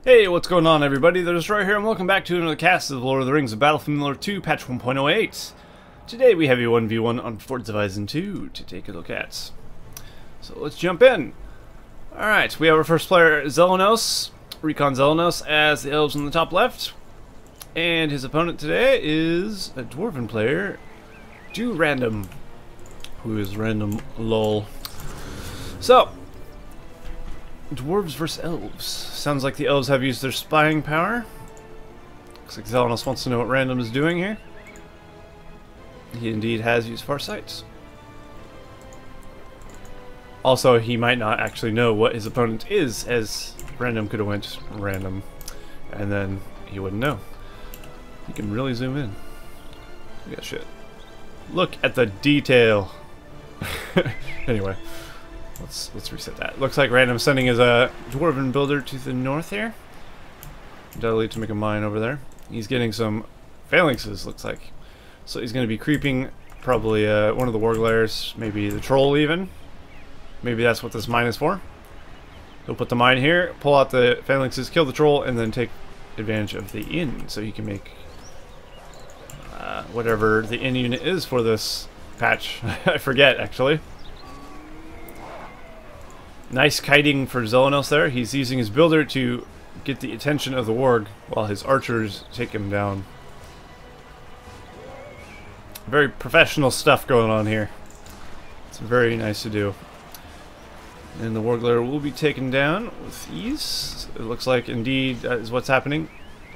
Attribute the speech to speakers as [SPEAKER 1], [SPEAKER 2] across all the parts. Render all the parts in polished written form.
[SPEAKER 1] Hey, what's going on everybody? The Destroyer here and welcome back to another cast of Lord of the Rings of Battlefield 2 patch 1.08. Today we have a 1v1 on Forts of Isen II to take a look at. So let's jump in. Alright, we have our first player, Xelenos, RECON Xelenos, as the Elves on the top left. And his opponent today is a Dwarven player, RanDoM, who is RanDoM lol. So, Dwarves versus Elves. Sounds like the Elves have used their spying power. Looks like Xelenos wants to know what RanDoM is doing here. He indeed has used Farsight. Also, he might not actually know what his opponent is, as RanDoM could have went random, and then he wouldn't know. You can really zoom in. Look at that shit. Look at the detail. Anyway. Let's reset that. Looks like RanDoM sending his Dwarven builder to the north here. Undoubtedly to make a mine over there. He's getting some phalanxes, looks like. So he's going to be creeping probably one of the warglairs, maybe the troll even. Maybe that's what this mine is for. He'll put the mine here, pull out the phalanxes, kill the troll, and then take advantage of the inn. So he can make whatever the inn unit is for this patch. I forget, actually. Nice kiting for Xelenos there. He's using his builder to get the attention of the warg while his archers take him down. Very professional stuff going on here. It's very nice to do. And the warglair will be taken down with ease. It looks like indeed that is what's happening.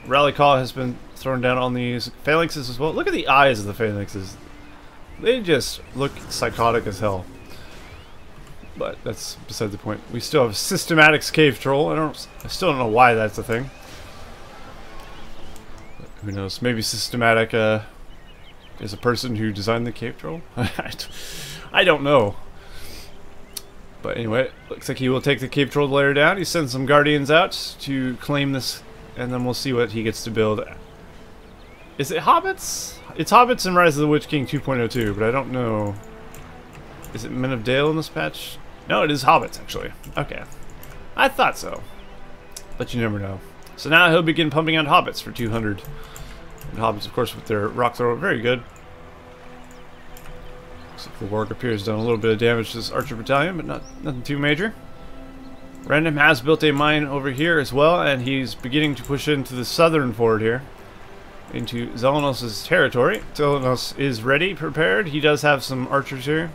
[SPEAKER 1] Rally call has been thrown down on these phalanxes as well. Look at the eyes of the phalanxes. They just look psychotic as hell. But that's beside the point. We still have Systematics Cave Troll. I still don't know why that's a thing. But who knows? Maybe Systematic is a person who designed the Cave Troll? I don't know. But anyway, looks like he will take the Cave Troll layer down. He sends some Guardians out to claim this, and then we'll see what he gets to build. Is it Hobbits? It's Hobbits in Rise of the Witch King 2.02, but I don't know. Is it Men of Dale in this patch? No, it is Hobbits, actually. Okay. I thought so. But you never know. So now he'll begin pumping out Hobbits for 200. And Hobbits, of course, with their rock throw, very good. Looks like the warg appears done a little bit of damage to this archer battalion, but nothing too major. RanDoM has built a mine over here as well, and he's beginning to push into the southern fort here. Into Xelenos' territory. Xelenos is ready, prepared. He does have some archers here.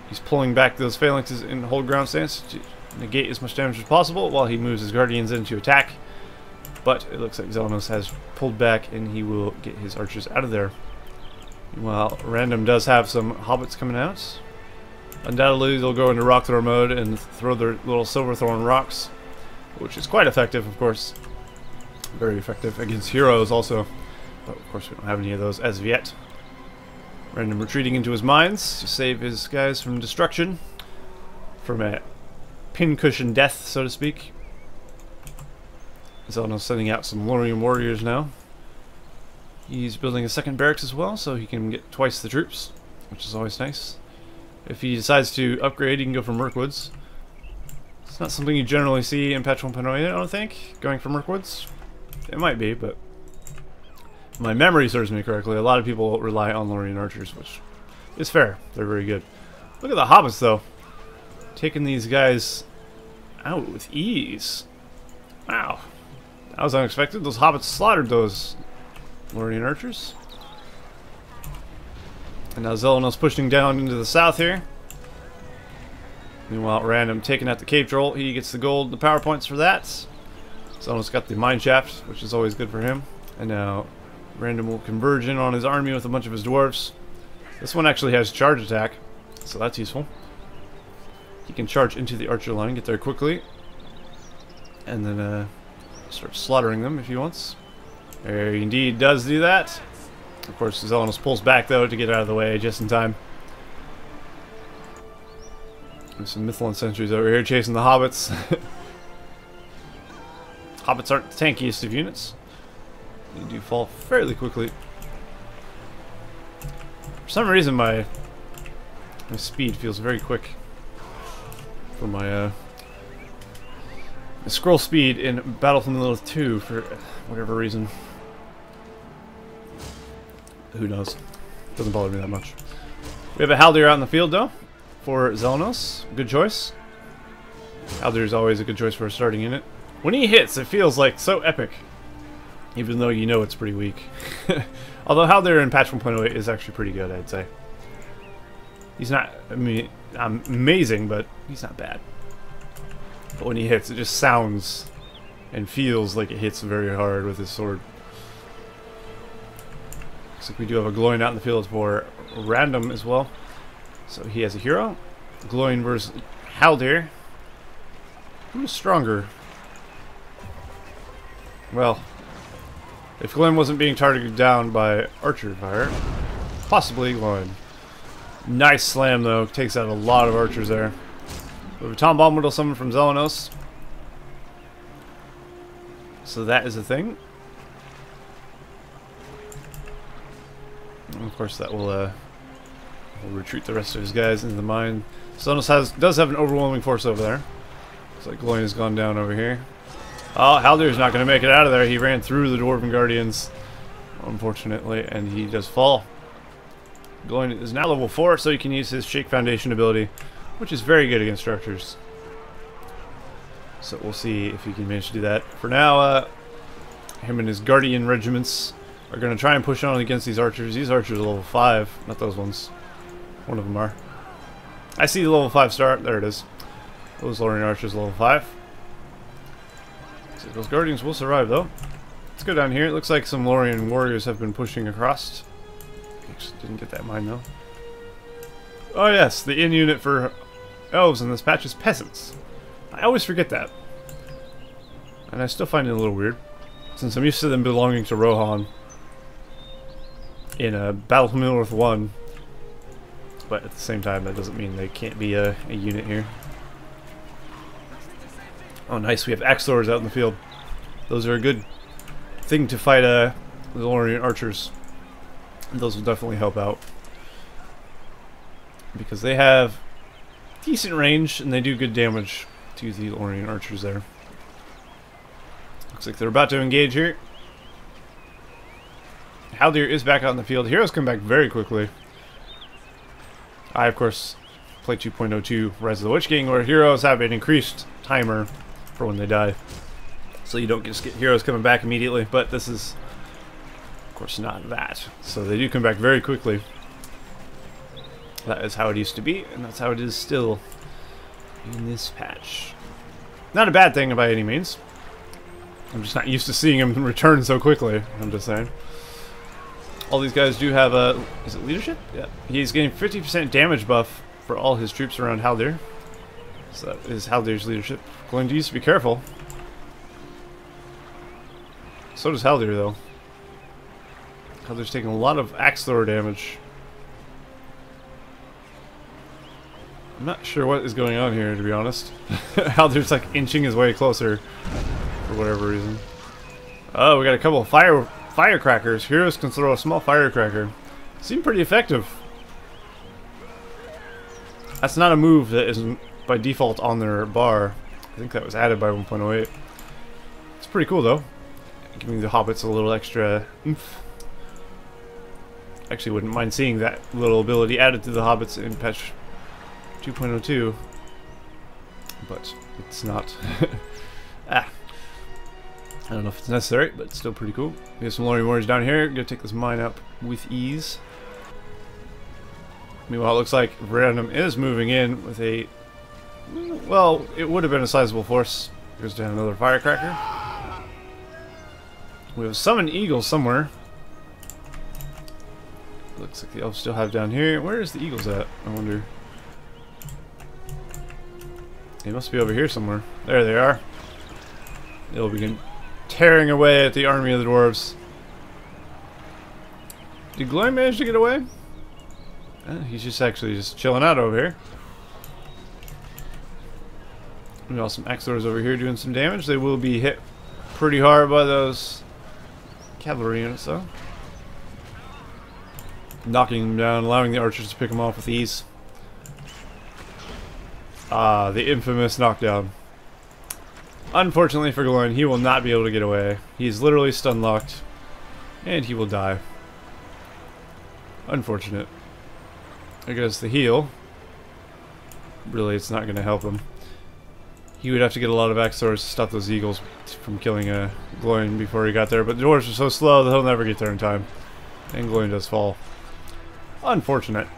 [SPEAKER 1] He's pulling back those phalanxes in hold ground stance to negate as much damage as possible while he moves his guardians in to attack. But it looks like Xelenos has pulled back and he will get his archers out of there. Meanwhile, RanDoM does have some hobbits coming out. Undoubtedly they'll go into rock throw mode and throw their little silver thorn rocks, which is quite effective, of course. Very effective against heroes also. But of course we don't have any of those as of yet. RanDoM retreating into his mines to save his guys from destruction. From a pincushion death, so to speak. Xelenos sending out some Lorien warriors now. He's building a second barracks as well, so he can get twice the troops, which is always nice. If he decides to upgrade, he can go for Mirkwoods. It's not something you generally see in patch 1.08, I don't think, going for Mirkwoods. It might be, but if my memory serves me correctly, a lot of people rely on Lorien archers, which is fair. They're very good. Look at the hobbits, though. Taking these guys out with ease. Wow. That was unexpected. Those hobbits slaughtered those Lorien archers. And now Xelenos pushing down into the south here. Meanwhile, RanDoM taking out the cave troll. He gets the gold, the power points for that. Xelenos got the mine shaft, which is always good for him. And now RanDoM will converge in on his army with a bunch of his dwarves. This one actually has charge attack, so that's useful. He can charge into the archer line, get there quickly, and then start slaughtering them if he wants. There he indeed does do that. Of course, Xelenos pulls back though to get out of the way just in time. There's some Mythalon sentries over here chasing the hobbits. Hobbits aren't the tankiest of units. They do fall fairly quickly. For some reason my speed feels very quick for my scroll speed in Battlefield Lilith 2 for whatever reason. Who knows? Doesn't bother me that much. We have a Haldir out in the field though for Xelenos. Good choice. Haldir is always a good choice for a starting unit. When he hits, it feels like so epic, even though you know it's pretty weak. Although Haldir in patch 1.08 is actually pretty good, I'd say. He's not, I mean, amazing, but he's not bad. But when he hits, it just sounds and feels like it hits very hard with his sword. Looks like we do have a glowing out in the field for RanDoM as well. So he has a hero. Glowing versus Haldir. Who's stronger? Well, if Glenn wasn't being targeted down by archer fire, possibly Glowing. Nice slam though, takes out a lot of archers there. We have a Tom Bomb will summon from Xelenos. So that is a thing. And of course that will retreat the rest of his guys into the mine. Xelenos does have an overwhelming force over there. Looks like Glowing has gone down over here. Oh, Haldir's not going to make it out of there. He ran through the Dwarven Guardians, unfortunately, and he does fall. Glowing is now level 4, so he can use his Shake Foundation ability, which is very good against structures. So we'll see if he can manage to do that. For now, him and his Guardian regiments are going to try and push on against these archers. These archers are level 5, not those ones. One of them are. I see the level 5 start. There it is. Those Lorien archers level 5. So those Guardians will survive, though. Let's go down here. It looks like some Lorien warriors have been pushing across. Actually, didn't get that mine, though. Oh, yes. The in-unit for Elves in this patch is Peasants. I always forget that. And I still find it a little weird, since I'm used to them belonging to Rohan in Battlefield Lilith 1. But at the same time, that doesn't mean they can't be a unit here. Oh, nice. We have Axe Throwers out in the field. Those are a good thing to fight the Lorien archers. Those will definitely help out, because they have decent range and they do good damage to the Lorien archers there. Looks like they're about to engage here. Haldir is back out in the field. Heroes come back very quickly. I, of course, play 2.02 Rise of the Witch King, where heroes have an increased timer for when they die, so you don't just get heroes coming back immediately. But this is, of course, not that. So they do come back very quickly. That is how it used to be, and that's how it is still in this patch. Not a bad thing by any means. I'm just not used to seeing him return so quickly, I'm just saying. All these guys do have a... is it leadership? Yeah. He's getting 50% damage buff for all his troops around Haldir. So that is Haldir's leadership. Going to use to be careful. So does Haldir, though. Haldir's taking a lot of axe thrower damage. I'm not sure what is going on here, to be honest. Haldir's like inching his way closer for whatever reason. Oh, we got a couple of firecrackers. Heroes can throw a small firecracker. Seem pretty effective. That's not a move that isn't by default on their bar. I think that was added by 1.08. It's pretty cool though. Giving the hobbits a little extra oomph. Actually wouldn't mind seeing that little ability added to the hobbits in patch 2.02. But it's not. I don't know if it's necessary, but it's still pretty cool. We have some Lorien warriors down here. Gonna take this mine up with ease. Meanwhile, it looks like RanDoM is moving in with a... well, it would have been a sizable force. Goes down another firecracker. We have a summoned eagle somewhere. Looks like the elves still have down here. Where is the eagles at? I wonder. They must be over here somewhere. There they are. They'll begin tearing away at the army of the dwarves. Did Gloy manage to get away? He's just actually just chilling out over here. We got some axe throwers over here doing some damage. They will be hit pretty hard by those cavalry units, though. Knocking them down, allowing the archers to pick them off with ease. Ah, the infamous knockdown. Unfortunately for Gloin, he will not be able to get away. He's literally stun locked, and he will die. Unfortunate. There goes the heal. Really, it's not going to help him. He would have to get a lot of Axors to stop those eagles from killing Gloin before he got there, but the dwarves are so slow that he'll never get there in time. And Gloin does fall. Unfortunate.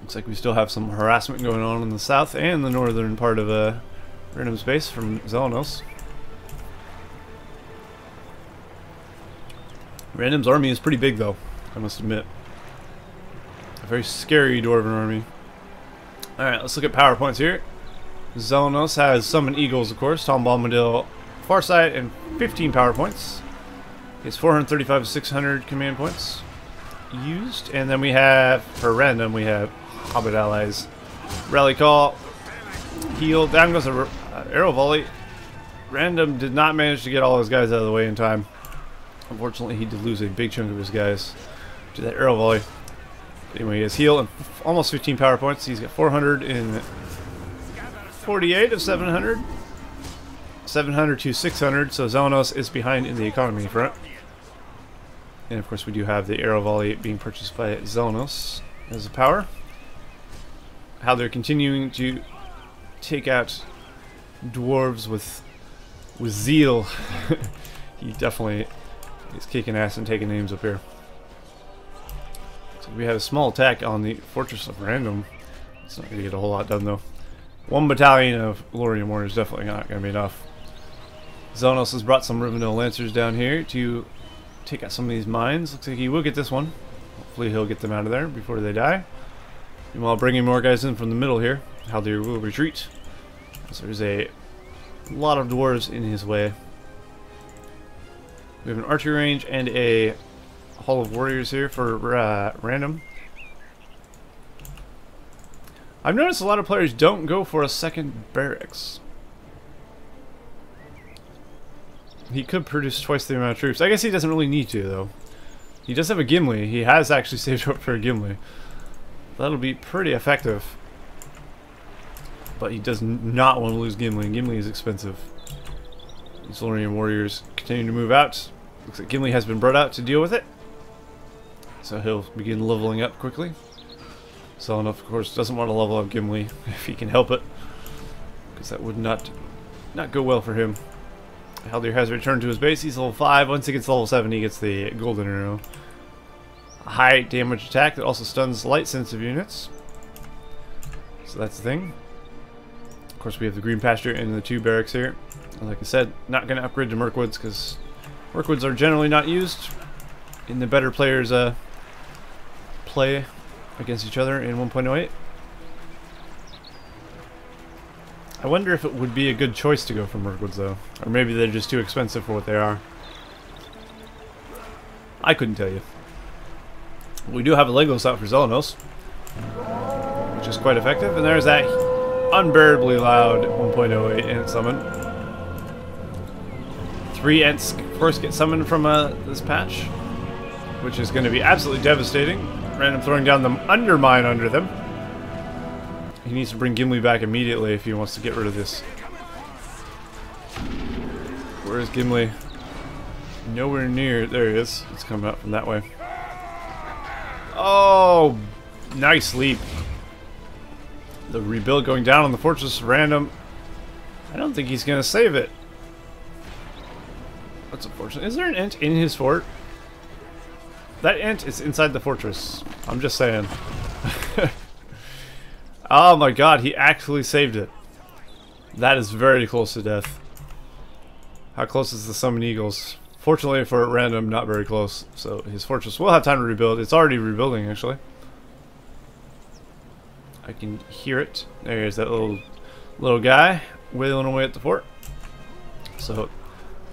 [SPEAKER 1] Looks like we still have some harassment going on in the south and the northern part of RanDoM's base from Xelenos. RanDoM's army is pretty big though, I must admit. A very scary dwarven army. Alright, let's look at power points here. Xelenos has Summon Eagles, of course, Tom Bombadil, Farsight, and 15 power points. He has 435 to 600 command points used. And then we have, for RanDoM, we have Hobbit Allies. Rally Call, Heal, down goes the Arrow Volley. RanDoM did not manage to get all his guys out of the way in time. Unfortunately, he did lose a big chunk of his guys to that Arrow Volley. Anyway, he has Heal and almost 15 power points. He's got 448 of 700. 700 to 600, so Xelenos is behind in the economy front. And of course we do have the Arrow Volley being purchased by Xelenos as a power. How they're continuing to take out dwarves with zeal. He definitely is kicking ass and taking names up here. So we have a small attack on the Fortress of RanDoM. It's not going to get a whole lot done though. 1 battalion of Lorien Warriors definitely not going to be enough. Xelenos has brought some Rivendell Lancers down here to take out some of these mines. Looks like he will get this one. Hopefully he'll get them out of there before they die. Meanwhile, bringing more guys in from the middle here. Haldir will retreat. So there's a lot of dwarves in his way. We have an archery range and a Hall of Warriors here for RanDoM. I've noticed a lot of players don't go for a second barracks. He could produce twice the amount of troops. I guess he doesn't really need to, though. He does have a Gimli. He has actually saved up for a Gimli. That'll be pretty effective. But he does not want to lose Gimli, and Gimli is expensive. These Lorien Warriors continue to move out. Looks like Gimli has been brought out to deal with it. So he'll begin leveling up quickly. Xelenos, of course, doesn't want to level up Gimli if he can help it, because that would not go well for him. Haldir has returned to his base. He's level 5. Once he gets level 7, he gets the golden arrow. A high damage attack that also stuns light sensitive units. So that's the thing. Of course, we have the green pasture and the 2 barracks here. And like I said, not going to upgrade to Mirkwoods because Mirkwoods are generally not used in the better players' play against each other in 1.08. I wonder if it would be a good choice to go for Mirkwoods though. Or maybe they're just too expensive for what they are. I couldn't tell you. We do have a Legolas out for Xelenos, which is quite effective. And there's that unbearably loud 1.08 Ent summon. 3 Ents, of course, get summoned from this patch, which is going to be absolutely devastating. RanDoM throwing down the Undermine under them. He needs to bring Gimli back immediately if he wants to get rid of this. Where is Gimli? Nowhere near. There he is. He's coming out from that way. Oh, nice leap. The rebuild going down on the Fortress of RanDoM. I don't think he's going to save it. That's unfortunate. Is there an Ent in his fort? That Ent is inside the fortress. I'm just saying. Oh my god, he actually saved it. That is very close to death. How close is the Summon Eagles? Fortunately for RanDoM, not very close. So his fortress will have time to rebuild. It's already rebuilding, actually. I can hear it. There's that little guy wailing away at the fort. So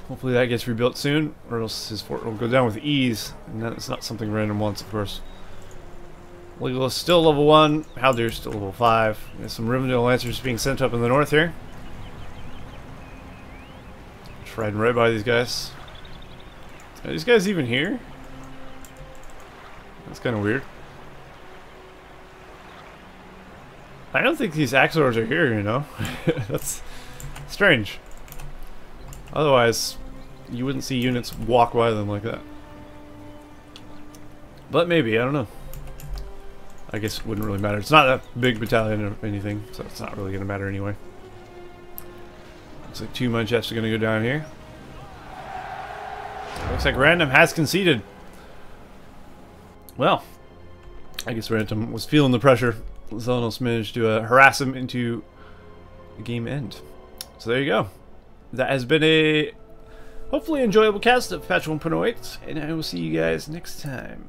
[SPEAKER 1] hopefully that gets rebuilt soon, or else his fort will go down with ease. And that's not something RanDoM wants, of course. Legolas still level 1. Haldir's still level 5. There's some Rivendell Lancers being sent up in the north here. Just riding right by these guys. Are these guys even here? That's kind of weird. I don't think these Axors are here, you know? That's strange. Otherwise, you wouldn't see units walk by them like that. But maybe, I don't know. I guess it wouldn't really matter. It's not a big battalion or anything, so it's not really going to matter anyway. Looks like 2 mud jets are going to go down here. Looks like RanDoM has conceded. Well, I guess RanDoM was feeling the pressure. Xelenos managed to harass him into the game end. So there you go. That has been a hopefully enjoyable cast of Patch 1.08, and I will see you guys next time.